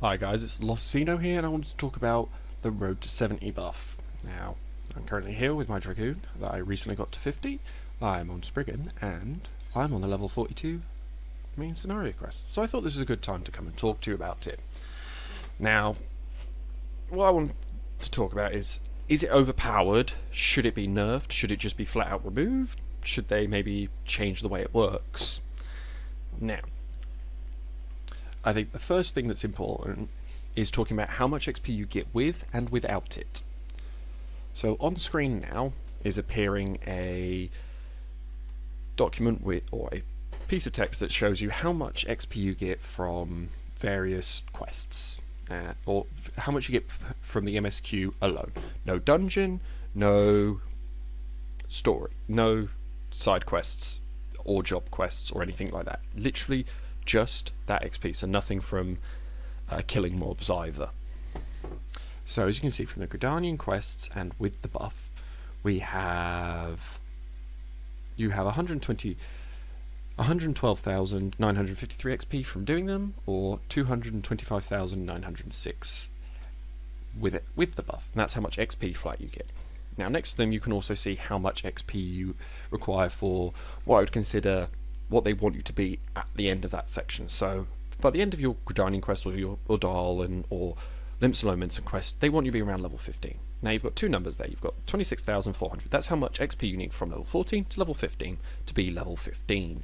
Hi guys, it's Losino here, and I wanted to talk about the Road to 70 buff. Now, I'm currently here with my Dragoon that I recently got to 50. I'm on Spriggan, and I'm on the level 42 main scenario quest. So I thought this was a good time to come and talk to you about it. Now, what I want to talk about is it overpowered? Should it be nerfed? Should it just be flat out removed? Should they maybe change the way it works? Now, I think the first thing that's important is talking about how much XP you get with and without it. So on screen now is appearing a document with, or a piece of text that shows you how much XP you get from various quests, or how much you get from the MSQ alone. No dungeon, no story, no side quests or job quests or anything like that. Literally just that XP, so nothing from killing mobs either. So as you can see from the Gridain quests and with the buff, you have 112,953 XP from doing them, or 225,906 with the buff. And that's how much XP flat you get. Now next to them you can also see how much XP you require for what I would consider what they want you to be at the end of that section. So by the end of your Gridain quest, or your Ordal or Limsalomens quest, they want you to be around level 15. Now you've got two numbers there. You've got 26,400. That's how much XP you need from level 14 to level 15 to be level 15.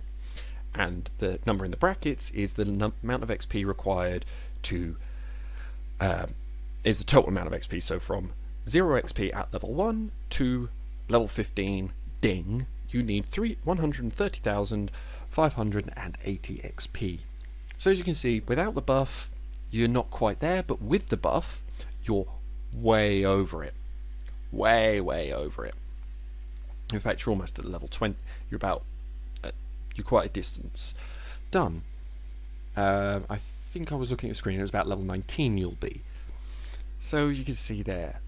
And the number in the brackets is the amount of XP required to is the total amount of XP. So from 0 XP at level 1 to level 15, ding, you need 130,580 XP. So as you can see, without the buff, you're not quite there, but with the buff, you're way over it. Way over it. In fact, you're almost at level 20. You're quite a distance done. I think I was looking at the screen, it was about level 19 you'll be. So you can see there.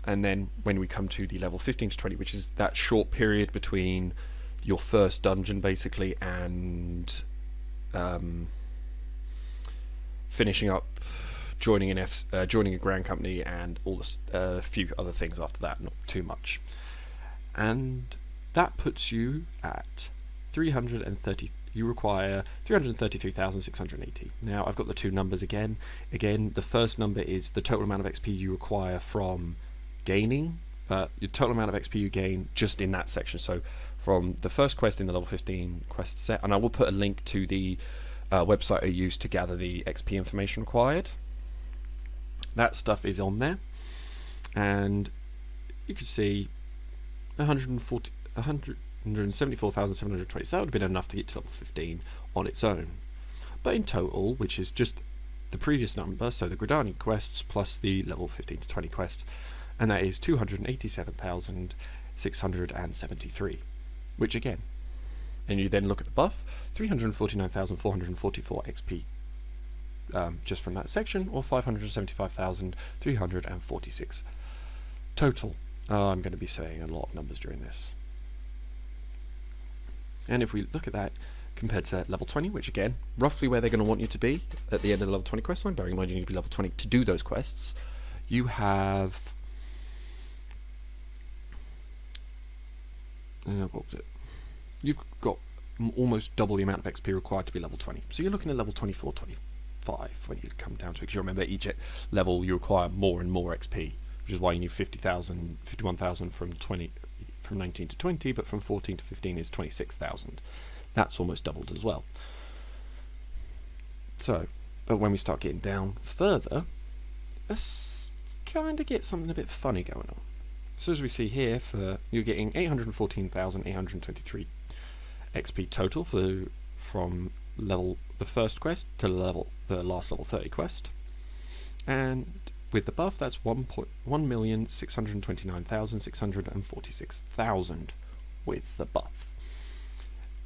And then when we come to the level 15 to 20, which is that short period between your first dungeon basically and finishing up, joining a grand company and all this, a few other things after that, not too much. And that puts you at 330. You require 333,680. Now I've got the two numbers again. Again, the first number is the total amount of XP you require from gaining, your total amount of XP you gain just in that section. So from the first quest in the level 15 quest set, and I will put a link to the website I used to gather the XP information required. That stuff is on there, and you can see 174,720. So that would have been enough to get to level 15 on its own. But in total, which is just the previous number, so the Gridain quests plus the level 15 to 20 quest, and that is 287,673, which again, and you then look at the buff, 349,444 XP just from that section, or 575,346 total. I'm going to be saying a lot of numbers during this. And if we look at that compared to level 20, which again, roughly where they're going to want you to be at the end of the level 20 quest line, bearing in mind you need to be level 20 to do those quests, you have what was it? You've got almost double the amount of XP required to be level 20. So you're looking at level 24, 25 when you come down to it, because you remember each level you require more and more XP, which is why you need 51,000 from 19 to 20, but from 14 to 15 is 26,000. That's almost doubled as well. So, but when we start getting down further, let's kind of get something a bit funny going on. So as we see here, you're getting 814,823 XP total from the first quest to the last level 30 quest, and with the buff that's 1,629,646,000 with the buff.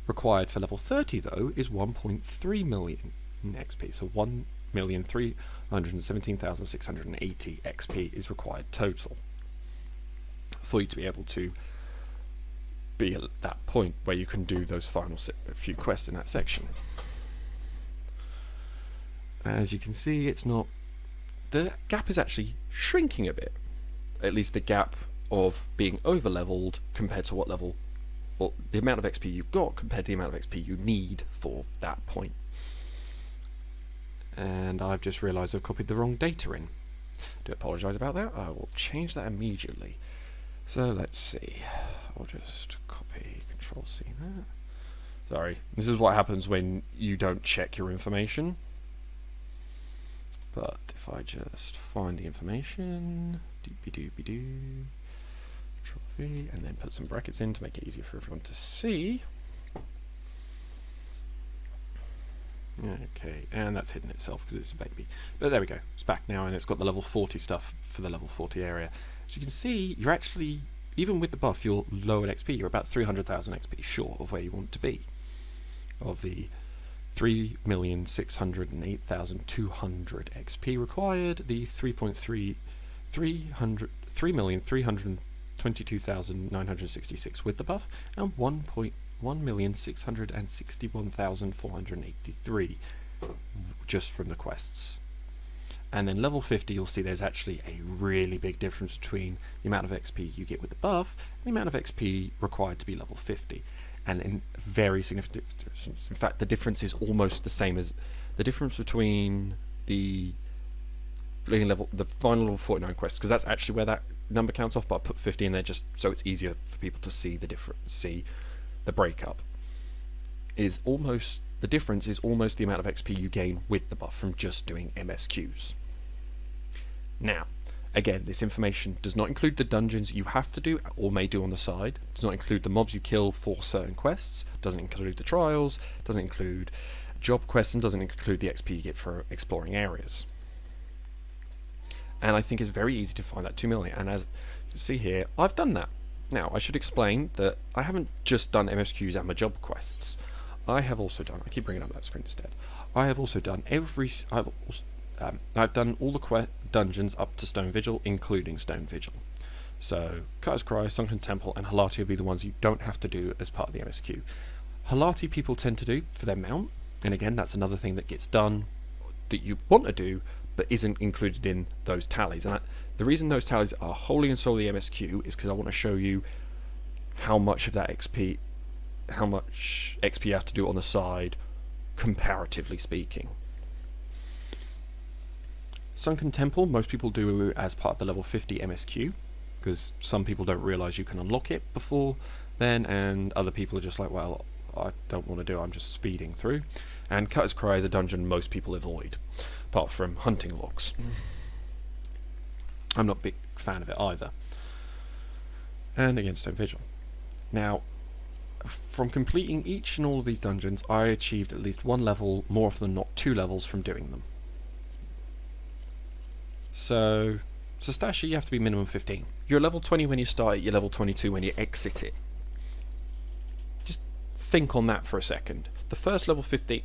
Required for level 30 though is 1.3 million XP, so 1,317,680 XP is required total for you to be able to be at that point where you can do those final few quests in that section. as you can see, it's not... The gap is actually shrinking a bit. At least the gap of being over-leveled compared to what level... Well, the amount of XP you've got compared to the amount of XP you need for that point. And I've just realised I've copied the wrong data in. Do apologise about that. I will change that immediately. So let's see. I'll just copy, Control-C that. Sorry, this is what happens when you don't check your information. But if I just find the information, doopy-doopy-doo, Control-V, and then put some brackets in to make it easier for everyone to see. Okay, and that's hidden itself because it's a baby. But there we go, it's back now, and it's got the level 40 stuff for the level 40 area. As you can see, you're actually, even with the buff, you're low in XP. You're about 300,000 XP short of where you want to be. Of the 3,608,200 XP required, the 3,322,966 with the buff, and 1,661,483 just from the quests. And then level 50, you'll see there's actually a really big difference between the amount of XP you get with the buff and the amount of XP required to be level 50. And in very significant difference. In fact, the difference is almost the same as the difference between the final level 49 quest, because that's actually where that number counts off, but I put 50 in there just so it's easier for people to see the the breakup. The difference is almost the amount of XP you gain with the buff from just doing MSQs. Now, again, this information does not include the dungeons you have to do or may do on the side, does not include the mobs you kill for certain quests, doesn't include the trials, doesn't include job quests, and doesn't include the XP you get for exploring areas. And I think it's very easy to find that 2 million, and as you can see here, I've done that. Now, I should explain that I haven't just done MSQs and my job quests. I have also done, I keep bringing up that screen instead, I have also done I've done all the dungeons up to Stone Vigil, including Stone Vigil. So, Qusets Cry, Sunken Temple, and Halati will be the ones you don't have to do as part of the MSQ. Halati people tend to do for their mount, and again, that's another thing that gets done that you want to do, but isn't included in those tallies. And the reason those tallies are wholly and solely MSQ is because I want to show you how much of that XP, how much XP you have to do on the side, comparatively speaking. Sunken Temple, most people do as part of the level 50 MSQ, because some people don't realise you can unlock it before then, and other people are just like, well, I don't want to do it, I'm just speeding through. And Qusets Cry is a dungeon most people avoid, apart from hunting logs. I'm not a big fan of it either. And again, Stone Vigil. Now, from completing each and all of these dungeons, I achieved at least one level, more often than not 2 levels from doing them. So, Stashi, you have to be minimum 15. You're level 20 when you start it, you're level 22 when you exit it. Just think on that for a second. The first level 15,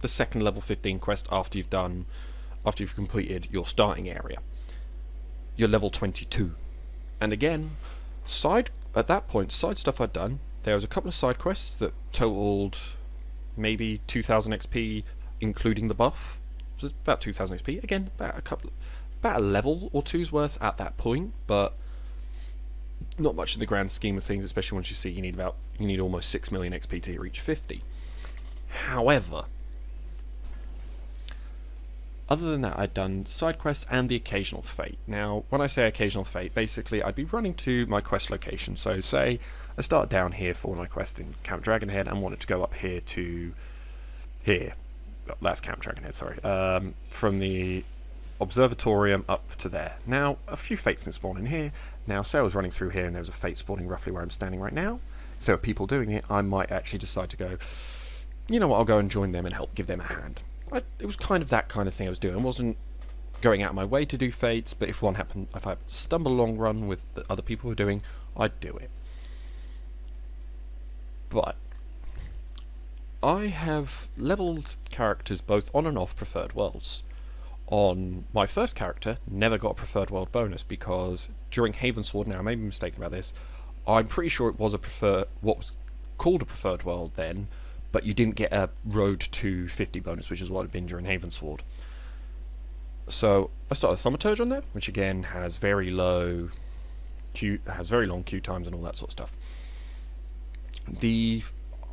the second level 15 quest after you've completed your starting area, you're level 22. And again, at that point, side stuff I'd done, there was a couple of side quests that totaled maybe 2,000 XP, including the buff. It was about 2,000 XP. Again, about a level or two's worth at that point, but not much in the grand scheme of things, especially once you see you need almost 6 million XP to reach 50. However, other than that, I'd done side quests and the occasional fate. Now, when I say occasional fate, basically I'd be running to my quest location. So say I start down here for my quest in Camp Dragonhead and wanted to go up here to here. Well, that's Camp Dragonhead, sorry. From the observatorium up to there. Now, a few fates can spawn in here. Now, say I was running through here and there was a fate spawning roughly where I'm standing right now. If there are people doing it, I might actually decide to go, you know what, I'll go and join them and help give them a hand. It was kind of that kind of thing I was doing. I wasn't going out of my way to do fates, but if I stumble along run with the other people who are doing, I'd do it. But I have leveled characters both on and off preferred worlds. On my first character, never got a preferred world bonus because during Havensward, now I may be mistaken about this, I'm pretty sure it was what was called a preferred world then, but you didn't get a Road to 50 bonus, which is what it had been during Havensward. So I started Thaumaturge on there, which again has very long queue times and all that sort of stuff.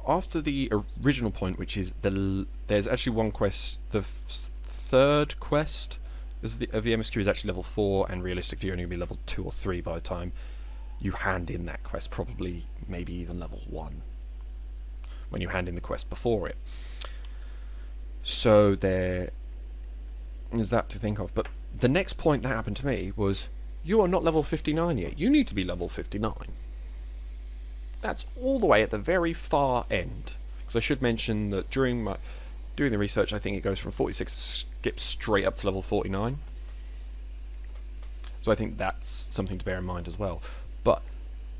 After the original point, which is there's actually one quest, the third quest of the MSQ is actually level 4, and realistically you're only going to be level 2 or 3 by the time you hand in that quest, probably maybe even level 1 when you hand in the quest before it. So there is that to think of. But the next point that happened to me was, you are not level 59 yet, you need to be level 59. That's all the way at the very far end. Because I should mention that doing the research, I think it goes from 46, skips straight up to level 49. So I think that's something to bear in mind as well. But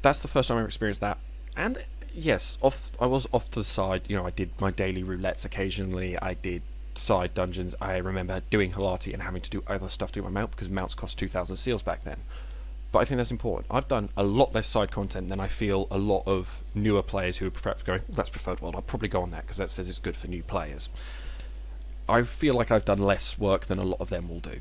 that's the first time I've experienced that. And yes, I was off to the side. You know, I did my daily roulettes occasionally. I did side dungeons. I remember doing Halati and having to do other stuff to my mount, because mounts cost 2,000 seals back then. But I think that's important. I've done a lot less side content than I feel a lot of newer players who are perhaps going, that's preferred world, I'll probably go on that because that says it's good for new players. I feel like I've done less work than a lot of them will do.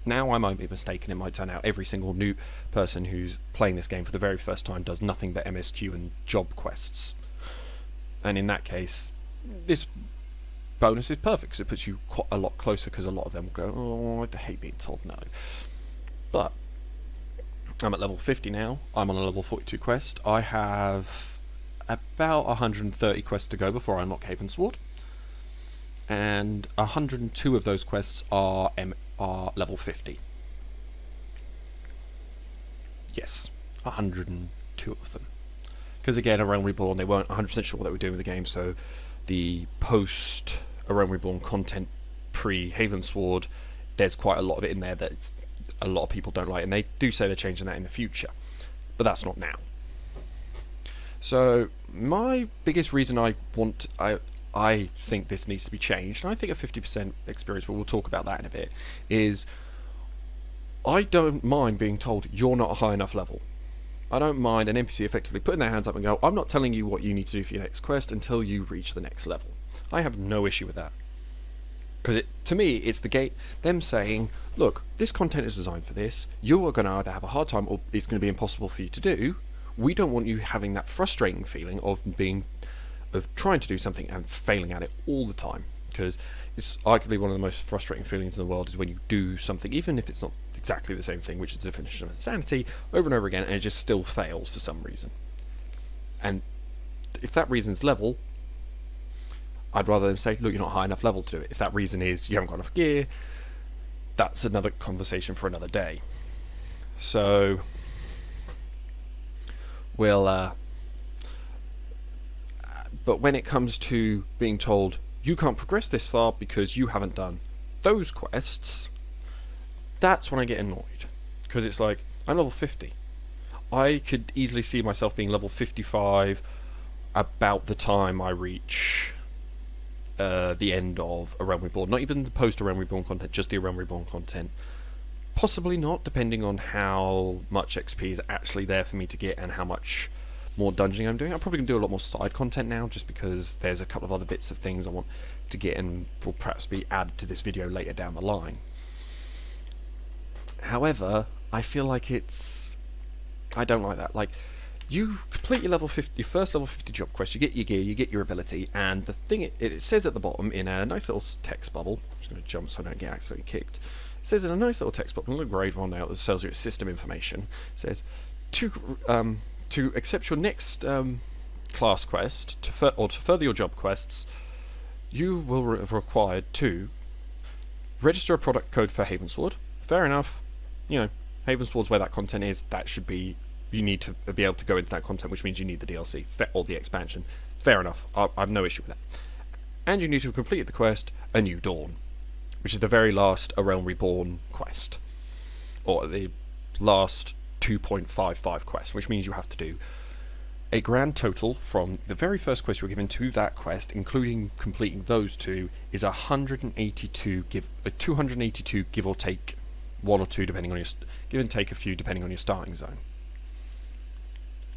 Now I might be mistaken, it might turn out every single new person who's playing this game for the very first time does nothing but MSQ and job quests. And in that case, this bonus is perfect because it puts you quite a lot closer, because a lot of them will go, oh, I hate being told no. But I'm at level 50 now. I'm on a level 42 quest. I have about 130 quests to go before I unlock Havensward, and 102 of those quests are level 50. Yes, 102 of them. Because again, A Realm Reborn, they weren't 100% sure what they were doing with the game, so the post A Realm Reborn content pre-Havensward, there's quite a lot of it in there that a lot of people don't like, and they do say they're changing that in the future, but that's not now. So my biggest reason I think this needs to be changed, and I think a 50% experience, but we'll talk about that in a bit, is I don't mind being told you're not a high enough level. I don't mind an NPC effectively putting their hands up and go, I'm not telling you what you need to do for your next quest until you reach the next level. I have no issue with that. Because to me, it's the gate, them saying, look, this content is designed for this, you are going to either have a hard time or it's going to be impossible for you to do. We don't want you having that frustrating feeling of trying to do something and failing at it all the time. Because it's arguably one of the most frustrating feelings in the world is when you do something, even if it's not exactly the same thing, which is the definition of insanity, over and over again, and it just still fails for some reason. And if that reason's level, I'd rather them say, look, you're not high enough level to do it. If that reason is you haven't got enough gear, that's another conversation for another day. So we'll but when it comes to being told you can't progress this far because you haven't done those quests, that's when I get annoyed. Because it's like, I'm level 50. I could easily see myself being level 55 about the time I reach the end of A Realm Reborn. Not even the post A Realm Reborn content, just the A Realm Reborn content. Possibly not, depending on how much XP is actually there for me to get and how much more dungeoning I'm doing. I'm probably going to do a lot more side content now, just because there's a couple of other bits of things I want to get and will perhaps be added to this video later down the line. However, I feel like I don't like that. Like, you complete your first level 50 job quest, you get your gear, you get your ability, and the thing it says at the bottom in a nice little text bubble, I'm just going to jump so I don't get accidentally kicked. It says in a nice little text bubble, a little grade one out that tells you its system information. It says, to accept your next class quest, to further your job quests, you will have required to register a product code for Havensward. Fair enough. You know, Havensward's where that content is. That should be, you need to be able to go into that content, which means you need the DLC or the expansion. Fair enough. I have no issue with that. And you need to have completed the quest A New Dawn, which is the very last A Realm Reborn quest, or the last 2.55 quest, which means you have to do a grand total from the very first quest you're given to that quest, including completing those two, is 282 give or take one or two, depending on your give and take a few depending on your starting zone.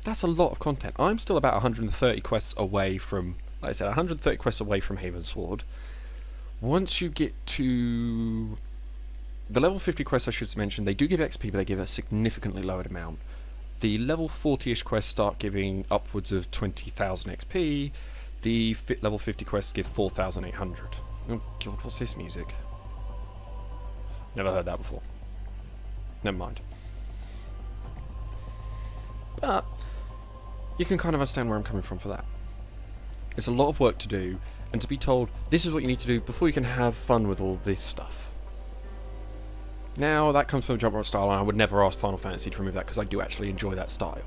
That's a lot of content. I'm still about 130 quests away from, like I said, 130 quests away from Havensward. Once you get to The level 50 quests, I should mention, they do give XP, but they give a significantly lowered amount. The level 40-ish quests start giving upwards of 20,000 XP. The level 50 quests give 4,800. Oh god, what's this music? Never heard that before. Never mind. But you can kind of understand where I'm coming from for that. It's a lot of work to do, and to be told, this is what you need to do before you can have fun with all this stuff. Now, that comes from the jump rock style, and I would never ask Final Fantasy to remove that, because I do actually enjoy that style.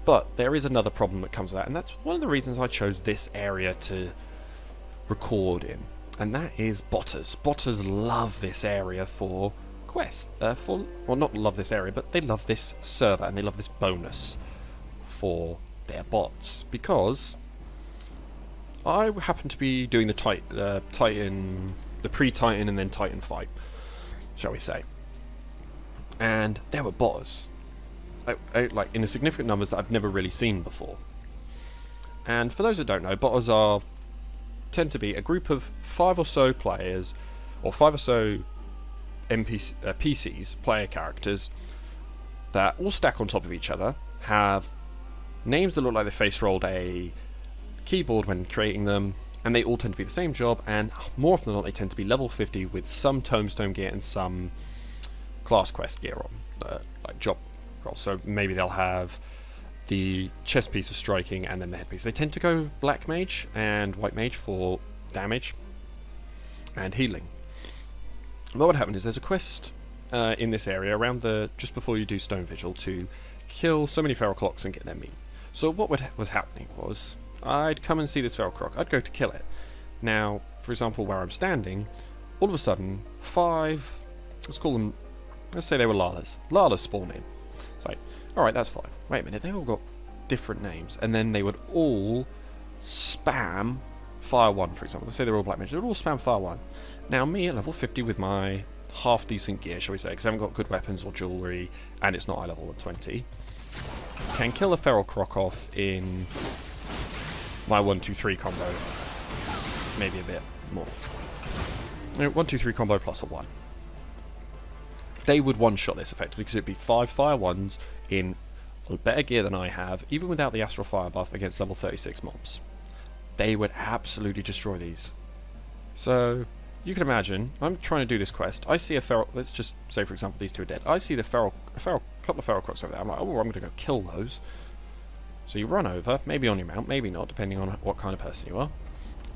But there is another problem that comes with that, and that's one of the reasons I chose this area to record in, and that is botters. Botters love this area for quests. Well, not love this area, but they love this server, and they love this bonus for their bots, because I happen to be doing the pre-Titan and then Titan fight, shall we say, and there were botters, like in a significant numbers that I've never really seen before. And for those that don't know, botters tend to be a group of 5 or so players, or 5 or so PCs, player characters, that all stack on top of each other, have names that look like they face rolled a keyboard when creating them, and they all tend to be the same job, and more often than not they tend to be level 50 with some tombstone gear and some class quest gear on, like job roles. So maybe they'll have the chest piece of striking and then the headpiece. They tend to go black mage and white mage for damage and healing. But what happened is there's a quest in this area around just before you do Stone Vigil to kill so many feral clocks and get their meat. So what was happening was, I'd come and see this feral croc, I'd go to kill it. Now, for example, where I'm standing, all of a sudden, 5, let's say they were Lalas. Lalas spawn in. It's like, alright, that's fine. Wait a minute, they all got different names. And then they would all spam Fire 1, for example. Let's say they're all black mages. They would all spam Fire 1. Now, me at level 50 with my half-decent gear, shall we say, because I haven't got good weapons or jewellery, and it's not high level 120, can kill a feral croc off in my 1-2-3 combo, maybe a bit more. 1-2-3 combo plus a 1. They would one-shot this effectively, because it'd be 5 Fire 1s in better gear than I have, even without the Astral Fire buff, against level 36 mobs. They would absolutely destroy these. So, you can imagine, I'm trying to do this quest, I see a feral, let's just say for example these two are dead, I see the couple of feral crocs over there, I'm like, oh, I'm going to go kill those. So you run over, maybe on your mount, maybe not, depending on what kind of person you are.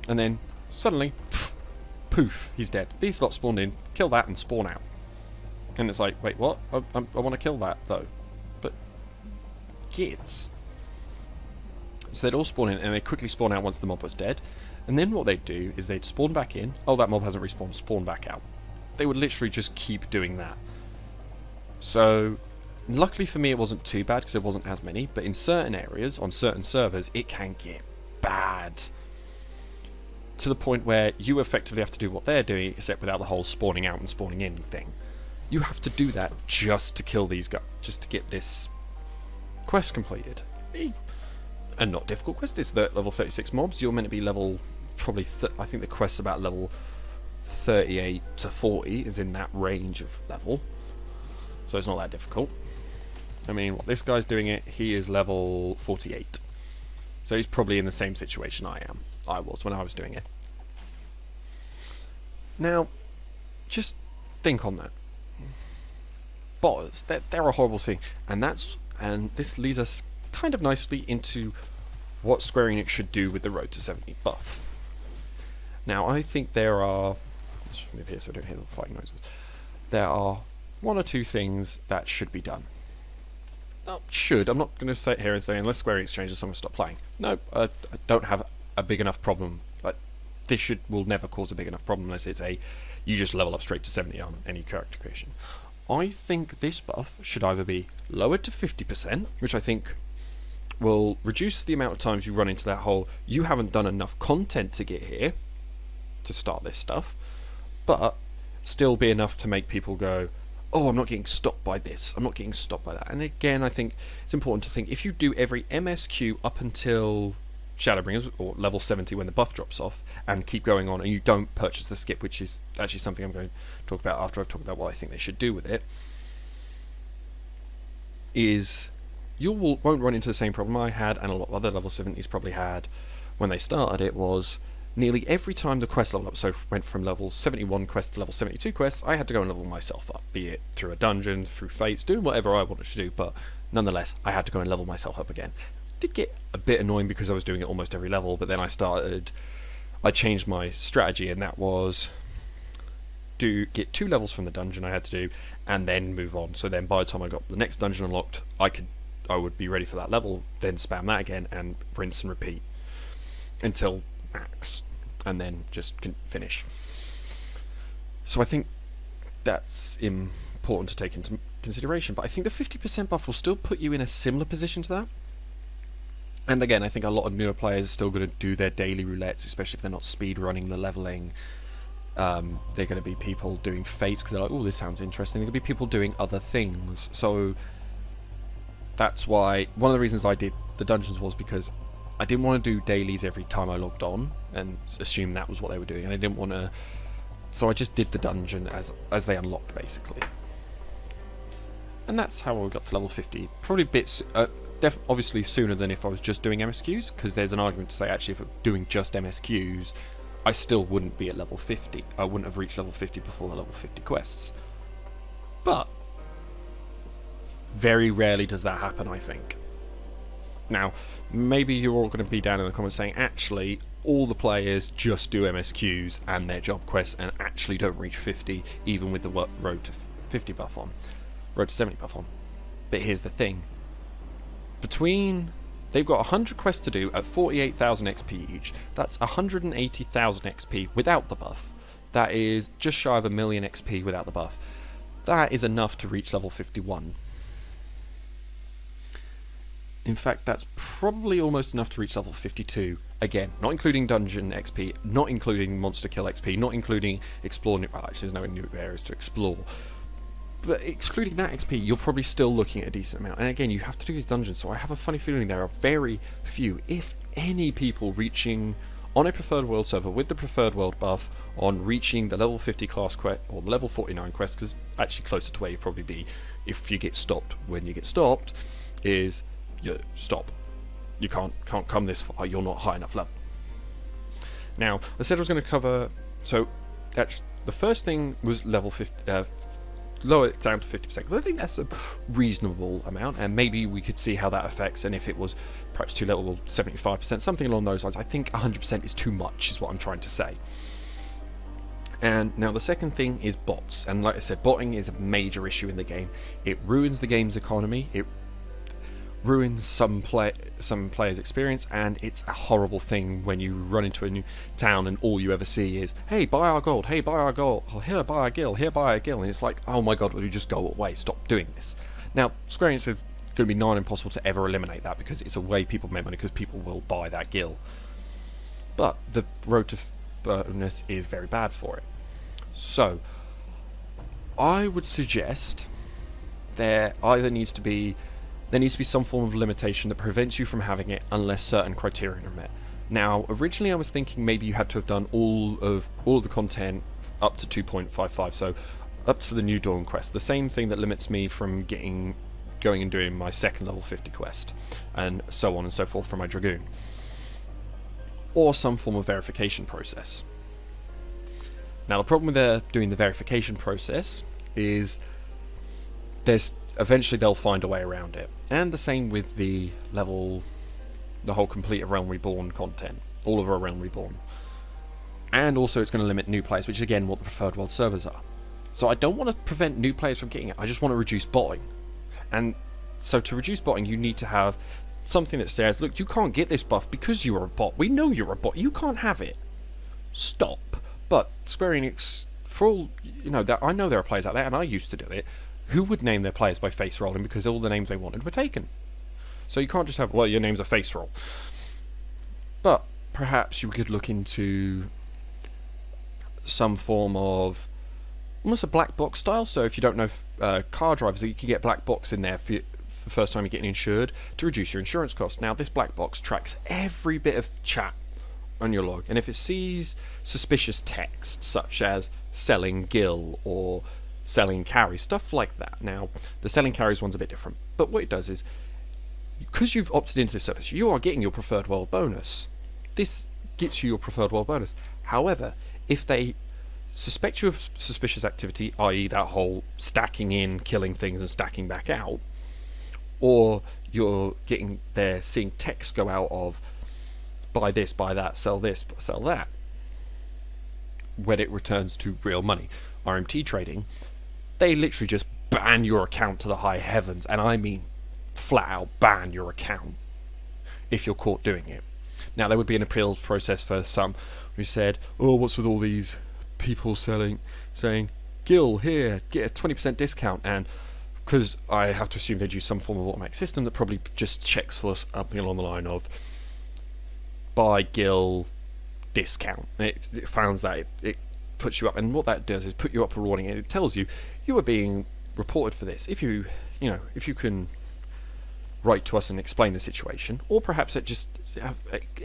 And then, suddenly, poof, he's dead. These lot spawned in, kill that and spawn out. And it's like, wait, what? I want to kill that, though. But, kids. So they'd all spawn in, and they'd quickly spawn out once the mob was dead. And then what they'd do is they'd spawn back in. Oh, that mob hasn't respawned, spawn back out. They would literally just keep doing that. So, luckily for me it wasn't too bad because there wasn't as many, but in certain areas, on certain servers, it can get bad. To the point where you effectively have to do what they're doing, except without the whole spawning out and spawning in thing. You have to do that just to kill these guys, just to get this quest completed. A not difficult quest. It's the level 36 mobs. You're meant to be level, probably, I think the quest's about level 38 to 40, is in that range of level. So it's not that difficult. I mean, this guy's doing it, he is level 48. So he's probably in the same situation I was when I was doing it. Now, just think on that. Botters, they're a horrible thing. And this leads us kind of nicely into what Square Enix should do with the Road to 70 buff. Now, I think there are... Let's just move here so I don't hear the fighting noises. There are 1 or 2 things that should be done. I'm not going to sit here and say unless Square Enix changes, I'm going to stop playing. No, I don't have a big enough problem. Like, this will never cause a big enough problem unless it's you just level up straight to 70 on any character creation. I think this buff should either be lowered to 50%, which I think will reduce the amount of times you run into that whole, you haven't done enough content to get here, to start this stuff, but still be enough to make people go, oh, I'm not getting stopped by this, I'm not getting stopped by that. And again, I think it's important to think, if you do every MSQ up until Shadowbringers, or level 70 when the buff drops off, and keep going on, and you don't purchase the skip, which is actually something I'm going to talk about after I've talked about what I think they should do with it, is you won't run into the same problem I had, and a lot of other level 70s probably had when they started it, was nearly every time the quest leveled up, so went from level 71 quest to level 72 quests, I had to go and level myself up, be it through a dungeon, through fates, doing whatever I wanted to do, but nonetheless, I had to go and level myself up again. It did get a bit annoying because I was doing it almost every level, but then I changed my strategy, and that was get 2 levels from the dungeon I had to do, and then move on. So then by the time I got the next dungeon unlocked, I would be ready for that level, then spam that again, and rinse and repeat until max, and then just finish. So I think that's important to take into consideration, but I think the 50% buff will still put you in a similar position to that. And again, I think a lot of newer players are still going to do their daily roulettes, especially if they're not speed running the leveling. They're going to be people doing fates because they're like, oh, this sounds interesting. They're going to be people doing other things. So that's why one of the reasons I did the dungeons was because I didn't want to do dailies every time I logged on and assume that was what they were doing, and I didn't want to. So I just did the dungeon as they unlocked, basically. And that's how I got to level 50. Probably bits, obviously sooner than if I was just doing MSQs, because there's an argument to say actually if I'm doing just MSQs, I still wouldn't be at level 50. I wouldn't have reached level 50 before the level 50 quests. But very rarely does that happen, I think. Now, maybe you're all going to be down in the comments saying, actually, all the players just do MSQs and their job quests and actually don't reach 50, even with the Road to 50 buff on. Road to 70 buff on. But here's the thing. They've got 100 quests to do at 48,000 XP each. That's 180,000 XP without the buff. That is just shy of 1 million XP without the buff. That is enough to reach level 51. In fact, that's probably almost enough to reach level 52. Again, not including dungeon XP, not including monster kill XP, not including exploring. Well, actually, there's no new areas to explore. But excluding that XP, you're probably still looking at a decent amount. And again, you have to do these dungeons, so I have a funny feeling there are very few, if any, people reaching on a preferred world server with the preferred world buff on reaching the level 50 class quest or the level 49 quest, because actually closer to where you'd probably be if you get stopped when you get stopped is you stop. You can't come this far. You're not high enough level. Now, I said I was going to cover. So, actually, the first thing was level 50. Lower it down to 50%, because I think that's a reasonable amount, and maybe we could see how that affects. And if it was perhaps too little, 75%, something along those lines. I think 100% is too much, is what I'm trying to say. And now the second thing is bots, and like I said, botting is a major issue in the game. It ruins the game's economy. It ruins some players' experience, and it's a horrible thing when you run into a new town and all you ever see is, hey, buy our gold, hey, buy our gold, here, buy our gil, here, buy our gil, and it's like, oh my god, will you just go away, stop doing this. Now, Square Enix is going to be nigh impossible to ever eliminate that, because it's a way people make money, because people will buy that gil. But the Road to bonus is very bad for it. So, I would suggest there needs to be some form of limitation that prevents you from having it unless certain criteria are met. Now, originally I was thinking maybe you had to have done all of the content up to 2.55, so up to the New Dawn quest. The same thing that limits me from going and doing my second level 50 quest, and so on and so forth for my Dragoon. Or some form of verification process. Now, the problem with doing the verification process is eventually they'll find a way around it. And the same with the whole complete A Realm Reborn content. All of A Realm Reborn. And also it's going to limit new players, which is again what the preferred world servers are. So I don't want to prevent new players from getting it, I just want to reduce botting. And so to reduce botting, you need to have something that says, look, you can't get this buff because you're a bot. We know you're a bot. You can't have it. Stop. But Square Enix, for all, I know there are players out there, and I used to do it, who would name their players by face rolling because all the names they wanted were taken. So you can't just have, well, your name's a face roll. But perhaps you could look into some form of almost a black box style. So if you don't know car drivers, you can get black box in there for the first time you're getting insured to reduce your insurance costs. Now, this black box tracks every bit of chat on your log, and if it sees suspicious text such as selling Gil or selling carry, stuff like that. Now, the selling carries one's a bit different, but what it does is, because you've opted into this service, you are getting your preferred world bonus. This gets you your preferred world bonus. However, if they suspect you of suspicious activity, i.e. that whole stacking in, killing things and stacking back out, or you're getting there seeing text go out of buy this, buy that, sell this, sell that, when it returns to real money, RMT trading, they literally just ban your account to the high heavens, and I mean flat out ban your account if you're caught doing it. Now, there would be an appeals process for some who said, oh, what's with all these people saying, Gil, here, get a 20% discount, and because I have to assume they'd use some form of automatic system that probably just checks for something along the line of buy Gil discount. It finds that it puts you up, and what that does is put you up for warning, and it tells you you are being reported for this. If you can write to us and explain the situation, or perhaps it just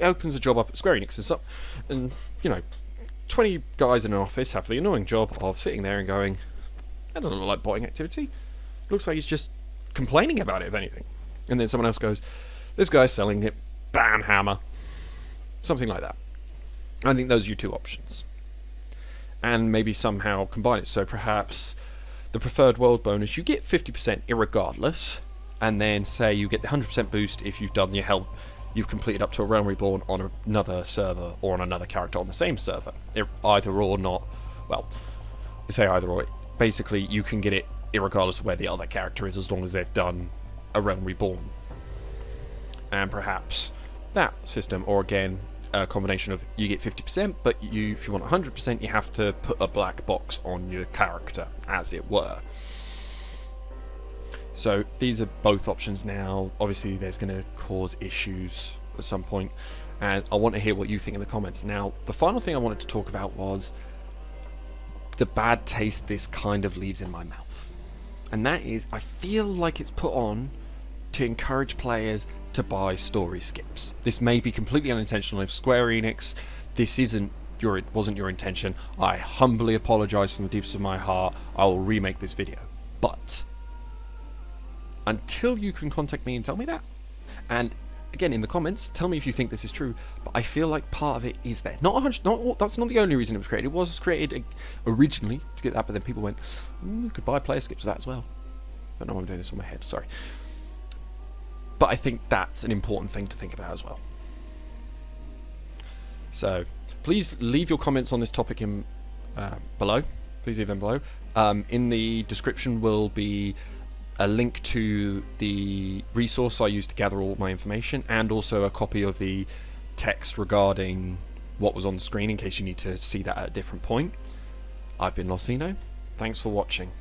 opens a job up at Square Enix and 20 guys in an office have the annoying job of sitting there and going, that doesn't look like botting activity. It looks like he's just complaining about it, if anything. And then someone else goes, this guy's selling it, bam, hammer. Something like that. I think those are your two options. And maybe somehow combine it. So perhaps the preferred world bonus, you get 50% irregardless, and then say you get the 100% boost if you've done your help, you've completed up to a Realm Reborn on another server or on another character on the same server. Either or not, well, say either or. Basically, you can get it irregardless of where the other character is, as long as they've done a Realm Reborn. And perhaps that system, or again, a combination of you get 50%, but if you want 100%, you have to put a black box on your character, as it were. So these are both options now. Obviously, there's going to cause issues at some point, and I want to hear what you think in the comments. Now, the final thing I wanted to talk about was the bad taste this kind of leaves in my mouth. And that is, I feel like it's put on to encourage players to buy story skips. This may be completely unintentional. If Square Enix, this wasn't your intention, I humbly apologise from the deepest of my heart. I will remake this video. But until you can contact me and tell me that, and again in the comments, tell me if you think this is true, but I feel like part of it is there. That's not the only reason it was created. It was created originally to get that, but then people went, you could buy player skips for that as well. I don't know why I'm doing this on my head, sorry. But I think that's an important thing to think about as well. So please leave your comments on this topic below. Please leave them below. In the description will be a link to the resource I used to gather all my information, and also a copy of the text regarding what was on the screen in case you need to see that at a different point. I've been Losino. Thanks for watching.